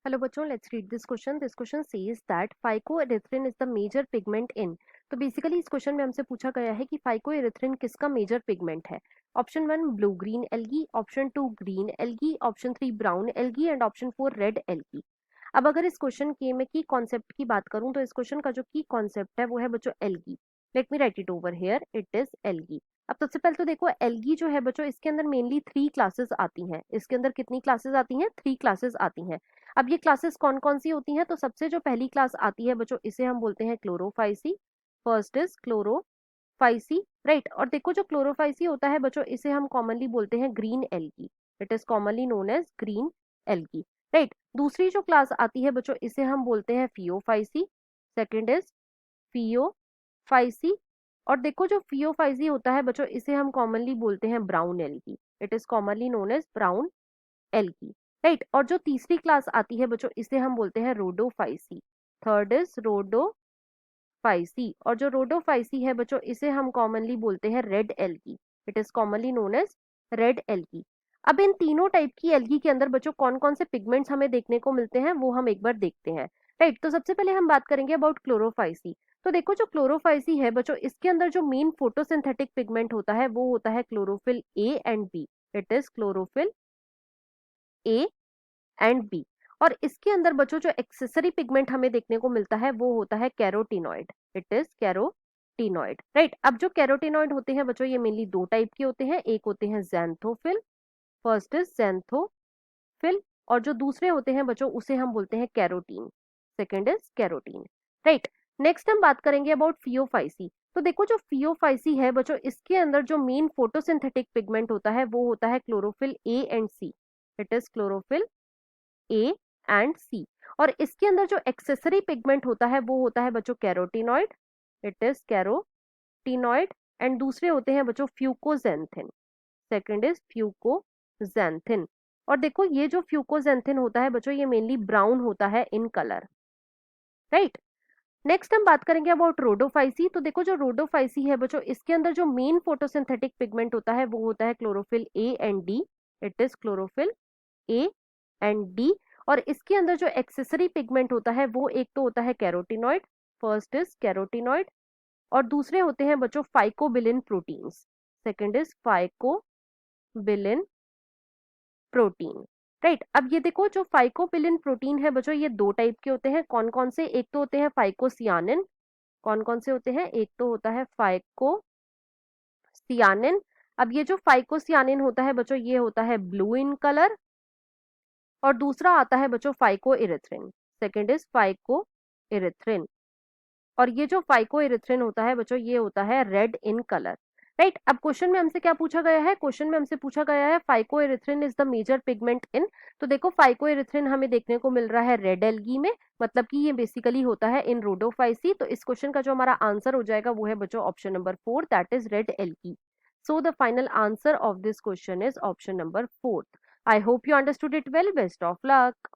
Hello बच्चों, let's read this question. This question says that phycoerythrin is the major pigment in. तो basically इस question में हमसे पूछा गया है कि फाइकोएरिथ्रिन किसका मेजर पिगमेंट है। Option 1 blue green algae, option 2 green algae, option 3 brown algae and option 4 red algae. अब अगर इस क्वेश्चन के में की कॉन्सेप्ट की बात करूं तो इस क्वेश्चन का जो की कॉन्सेप्ट है वो है बच्चों algae. Let me right it over here, it is algae. अब सबसे पहले तो देखो एल्गी जो है बच्चों, इसके अंदर मेनली 3 क्लासेस आती हैं। इसके अंदर कितनी क्लासेस आती हैं? 3 क्लासेस आती हैं। अब ये क्लासेस कौन कौन सी होती हैं? तो सबसे जो पहली क्लास आती है बच्चों, इसे हम बोलते हैं Chlorophyceae. First is Chlorophyceae, right. और देखो जो क्लोरोफाइसी होता है बच्चों, इसे हम कॉमनली बोलते हैं green algae. It is commonly known as green algae, right. दूसरी जो क्लास आती है बच्चों, इसे हम बोलते हैं फियोफाइसी। Second is Phaeophyceae. और देखो जो फियोफाइसी होता है बच्चों, इसे हम कॉमनली बोलते हैं brown algae. It is commonly known as brown algae, right. और जो तीसरी क्लास आती है बच्चों, इसे हम बोलते हैं रोडोफाइसी। Third is Rhodophyceae. और जो रोडोफाइसी है बच्चों, इसे हम कॉमनली बोलते हैं red algae. It is commonly known as red algae. अब इन तीनों टाइप की एल्गी के अंदर बच्चों कौन कौन से पिगमेंट्स हमें देखने को मिलते हैं वो हम एक बार देखते हैं, राइट। तो सबसे पहले हम बात करेंगे अबाउट क्लोरोफाइसी। तो देखो जो क्लोरोफाइसी है बच्चों, इसके अंदर जो मेन फोटोसिंथेटिक पिगमेंट होता है वो होता है chlorophyll A and B. It is chlorophyll A and B. और इसके अंदर बच्चों जो एक्सेसरी पिगमेंट हमें देखने को मिलता है वो होता है carotenoid. It is carotenoid, right. अब जो कैरोटीनॉइड होते हैं बच्चों, ये मेनली दो टाइप के होते हैं। एक होते हैं ज़ैंथोफिल, फर्स्ट इज ज़ैंथोफिल। और जो दूसरे होते हैं बच्चों, उसे हम बोलते हैं carotene. Second is carotene, right. Next हम बात करेंगे अबाउट फियोफाइसी। तो देखो जो फियोफाइसी है बच्चों, इसके अंदर जो मेन फोटोसिंथेटिक पिगमेंट होता है वो होता है chlorophyll A and C. It is chlorophyll A and C. और इसके अंदर जो एक्सेसरी पिगमेंट होता है वो होता है बच्चों carotenoid. It is carotenoid. And दूसरे होते हैं बच्चों फ्यूकोजेंथिन। Second is fucoxanthin. और देखो ये जो फ्यूकोजेंथिन होता है बच्चों, ये मेनली ब्राउन होता है इन कलर, राइट। नेक्स्ट हम बात करेंगे अबाउट रोडोफाइसी। तो देखो जो रोडोफाइसी है बच्चों, इसके अंदर जो मेन फोटोसिंथेटिक पिगमेंट होता है वो होता है chlorophyll A and D. It is chlorophyll A and D. और इसके अंदर जो एक्सेसरी पिगमेंट होता है वो एक तो होता है कैरोटीनॉइड। First is carotenoid. और दूसरे होते हैं बच्चों phycobilin proteins. Second is phycobilin protein, right. अब ये देखो जो फाइकोबिलिन प्रोटीन है बच्चों, ये दो टाइप के होते हैं। कौन कौन से? एक तो होते हैं फाइकोसियानिन। कौन कौन से होते हैं? एक तो होता है फाइकोसियानिन। अब ये जो फाइकोसियानिन होता है बच्चों, ये होता है ब्लू इन कलर। और दूसरा आता है बच्चों phyco erythrin. Second is phyco erythrin. और ये जो फाइको इरिथ्रिन होता है बच्चों, ये होता है रेड इन कलर, राइट। अब क्वेश्चन में हमसे क्या पूछा गया है? क्वेश्चन में हमसे पूछा गया है phycoerythrin is the major pigment in. तो देखो फाइको इरिथ्रिन हमें देखने को मिल रहा है रेड एल्गी में, मतलब कि ये बेसिकली होता है इन रोडोफाइसी। तो इस क्वेश्चन का जो हमारा आंसर हो जाएगा वो है बच्चों option number 4, that is red algae. So the final answer of this question is option number 4. I hope you understood it well. Best of luck.